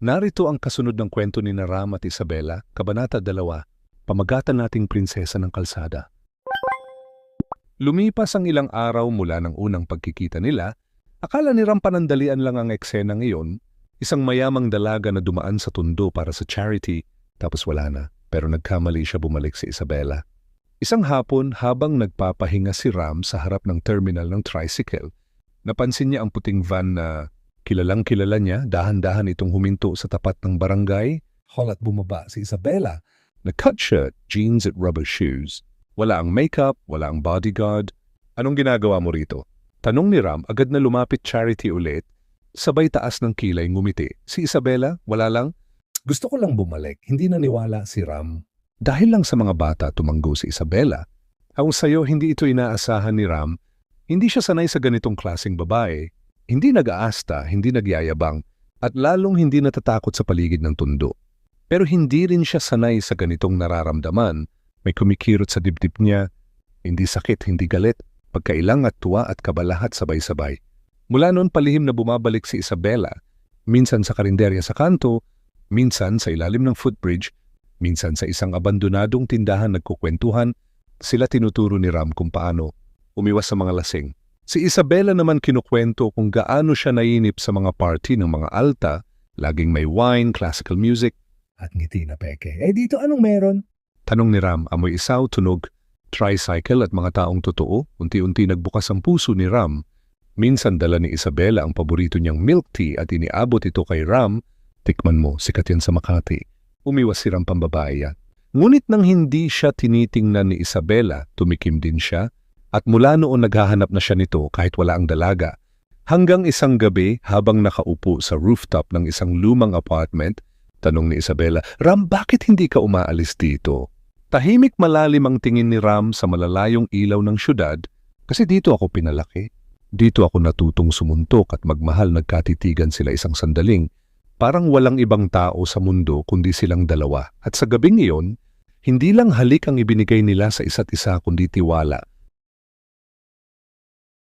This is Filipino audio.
Narito ang kasunod ng kwento ni Ram at Isabela, Kabanata 2, Pamagatan nating Prinsesa ng Kalsada. Lumipas ang ilang araw mula ng unang pagkikita nila. Akala ni Ram panandalian lang ang eksena ngayon, isang mayamang dalaga na dumaan sa tundo para sa charity, tapos wala na, pero nagkamali siya bumalik si Isabela. Isang hapon habang nagpapahinga si Ram sa harap ng terminal ng tricycle, napansin niya ang puting van na kilalang-kilala niya, dahan-dahan itong huminto sa tapat ng barangay. At bumaba si Isabela na cut shirt, jeans at rubber shoes. Wala ang makeup, wala ang bodyguard. Anong ginagawa mo rito? Tanong ni Ram, agad na lumapit Charity ulit. Sabay taas ng kilay ngumiti. Si Isabela, wala lang. Gusto ko lang bumalik, hindi naniwala si Ram. Dahil lang sa mga bata tumanggo si Isabela. Ang sayo, hindi ito inaasahan ni Ram. Hindi siya sanay sa ganitong klaseng babae. Hindi nag-aasta, hindi nagyayabang, at lalong hindi natatakot sa paligid ng tundo. Pero hindi rin siya sanay sa ganitong nararamdaman. May kumikirot sa dibdib niya. Hindi sakit, hindi galit. Pagkailang at tuwa at kabalahat sabay-sabay. Mula noon palihim na bumabalik si Isabela. Minsan sa karinderya sa kanto, minsan sa ilalim ng footbridge, minsan sa isang abandonadong tindahan nagkukwentuhan. Sila tinuturo ni Ram kung paano umiwas sa mga lasing. Si Isabela naman kinukwento kung gaano siya nainip sa mga party ng mga alta, laging may wine, classical music, at ngiti na peke. Dito anong meron? Tanong ni Ram, amoy isaw, tunog, tricycle at mga taong totoo. Unti-unti nagbukas ang puso ni Ram. Minsan dala ni Isabela ang paborito niyang milk tea at iniabot ito kay Ram. Tikman mo, sikat yan sa Makati. Umiwas si Ram pambabae yan. Ngunit nang hindi siya tinitingnan ni Isabela, tumikim din siya. At mula noon naghahanap na siya nito kahit wala ang dalaga. Hanggang isang gabi habang nakaupo sa rooftop ng isang lumang apartment, tanong ni Isabela, Ram, bakit hindi ka umaalis dito? Tahimik malalim ang tingin ni Ram sa malalayong ilaw ng syudad kasi dito ako pinalaki. Dito ako natutong sumuntok at magmahal, nagkatitigan sila isang sandaling. Parang walang ibang tao sa mundo kundi silang dalawa. At sa gabing iyon, hindi lang halik ang ibinigay nila sa isa't isa kundi tiwala.